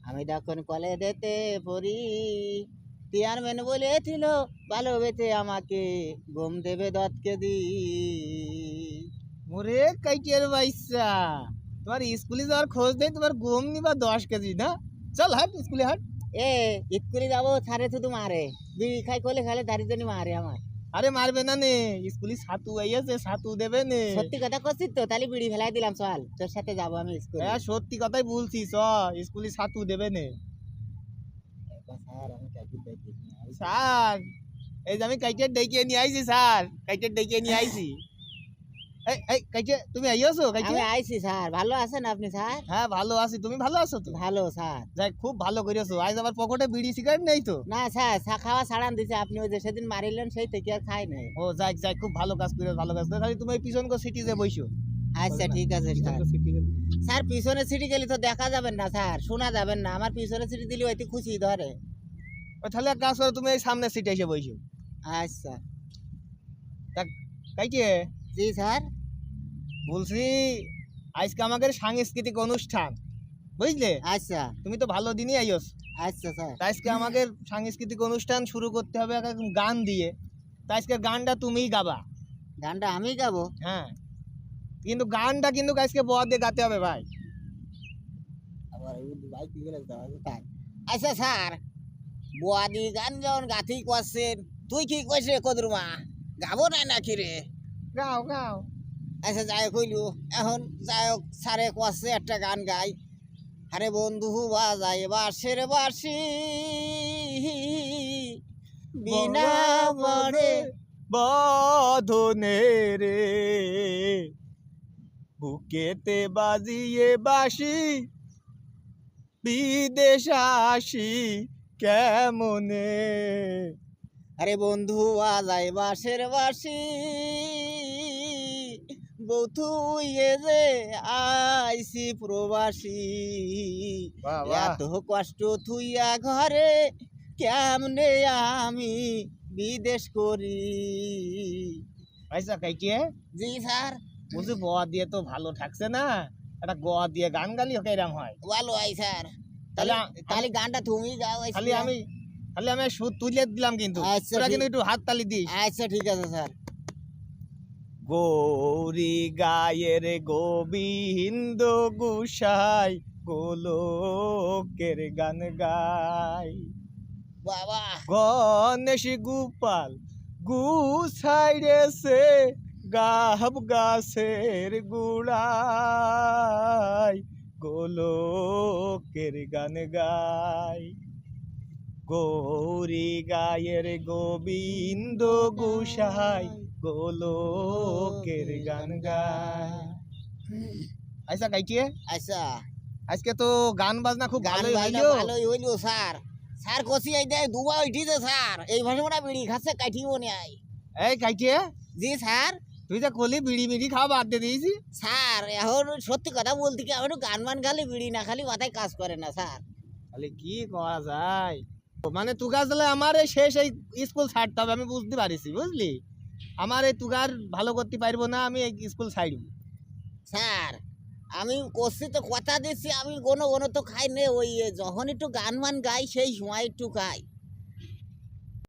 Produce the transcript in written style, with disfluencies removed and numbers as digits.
আমি তখন কলেজেতে পড়ি, চেয়ারম্যান বলেছিল ভালোবেসে আমাকে গম দেবে 10 কেজি। ওরে কাইটের বাইসা, তোমার স্কুলে যাওয়ার খোঁজ নেই, তোমার গম নিবা 10 কেজি না? চল হাট স্কুলে হাট। এ স্কুলে যাবো, সারে শুধু মারে, বিড়ি খাই কোলে খালে দাঁড়িয়ে জন্য মারে আমার। আরে মারবে না নে, স্কুলে ছাতু আইয়াছে, ছাতু দেবে নে। সত্যি কথা করছিস তো? তাহলে বিড়ি ফেলাই দিলাম, চল তোর সাথে যাবো আমি স্কুলে। হ্যাঁ সত্যি কথাই বলছি, চ স্কুলে ছাতু দেবে নে। স্যার আমি কাকুর দেখি স্যার, এই যে আমি কাইটের ডেকে নিয়ে আইছি স্যার, কাইটের ডেকে নিয়ে আইছি। এই এই কাইটে, তুমি আইয়াছো কাইটে? আমি আইছি স্যার। ভালো আছেন আপনি স্যার? হ্যাঁ ভালো আছি, তুমি ভালো আছো তো? ভালো স্যার। যাই, খুব ভালো করেছো। আজ আমার পকেটে বিড়ি সিগারেট নেই তো। না স্যার, চা খাওয়া ছাড়ান দিছে আপনি, ওই যে সেদিন মারিলেন সেই থেকে আর খাই নাই। ও যাই যাই, খুব ভালো কাজ করে, ভালো কাজ করে। খালি তুমি ওই পিছন সিটিতে বইসো। আচ্ছা ঠিক আছে স্যার। স্যার পিছনে সিটি গেলে তো দেখা যাবেন না স্যার, শোনা যাবেন না। আমার পিছনে সিটি দিলে হয়তো খুশি ধরে। তাহলে এক কাজ করো, তুমি এই সামনে সিটে এসে বইসো। আচ্ছা। কাইটে, জি স্যার। বলছি আজকে আমাদের সাংস্কৃতিক অনুষ্ঠান, বুঝলে? আচ্ছা তুমি তো ভালো দিনই আইস। আচ্ছা স্যার। আজকে আমাদের সাংস্কৃতিক অনুষ্ঠান শুরু করতে হবে একদম গান দিয়ে। তাই আজকে গানটা তুমিই গাবা। গানটা আমি গাবো? হ্যাঁ, কিন্তু গানটা কিন্তু আজকে বড় দিয়ে গাতে হবে ভাই। আচ্ছা স্যার, বুয়াদি গান যখন গাথি করছেন, তুই কি কইছে কদরুমা গাবো না নাকি রে? গাও গাও। আচ্ছা যাই কইলু, এখন যাই হোক, স্যারে কষছে একটা গান গাই। আরে বন্ধু বাজাই বাঁশের বাঁশি, বিনা বড়ে বধনে রে, বুকেতে বাজিয়ে বাসি, বিদেশ আসি কেমনে। আরে বন্ধু বাজাই বাঁশের বাঁশি, বধু যে আইসি প্রবাসী, বাহ, বাহ। এত কষ্ট থুইয়া ঘরে কেমনে আমি বিদেশ করি। আচ্ছা কাইটিয়ে, জি স্যার। বলছি গোয়া দিয়ে তো ভালো থাকছে না, একটা গোয়া দিয়ে গান গালি কেরাম হয়। ভালো আই স্যার। তাহলে তাহলে গানটা তুমি গাও। খালি আমি সুর তুলে দিলাম, কিন্তু আচ্ছা, তোরা ঠিক- কিন্তু একটু হাত তালি দিস। আচ্ছা ঠিক আছে স্যার। গৌরী গায়ের গোবিন্দ গুসাই, গোলকের গান গাই। বাবা গণেশ গোপাল গুসাই রেছে, গাব গাছের গুড়াই, গোলকের গান গাই। গৌরী গায়ের গোবিন্দ গুসাই, গোলকের গান গায়। আচ্ছা কাইটিয়ে, আচ্ছা, আজকে তো গান বাজনা খুব গান ভালোই বাজনা হইলো। ভালোই হইলো স্যার। স্যার কষি এই দেয় দুবা উঠিছে স্যার, এই ভাষা মোটা বিড়ি খাচ্ছে কাটিও নাই। এই কাইটিয়ে, জি স্যার। তুই যে কলি বিড়ি মিড়ি খাওয়া বাদ দিয়ে দিয়েছি। স্যার এখন সত্যি কথা বলতে কি, আমি একটু গান মান গালি বিড়ি না খালি মাথায় কাজ করে না স্যার। তাহলে কি করা যায়? মানে তুগার তাহলে আমার এই শেষ এই স্কুল ছাড়তে হবে, আমি বুঝতে পারিছি, বুঝলি? আমার এই তুগার ভালো করতে পারবো না, আমি এই স্কুল ছাড়ব। স্যার আমি করছি তো, কথা দিচ্ছি, আমি কোনো কোনো তো খাই নে, ওই যখন একটু গান মান গাই সেই সময় একটু খাই।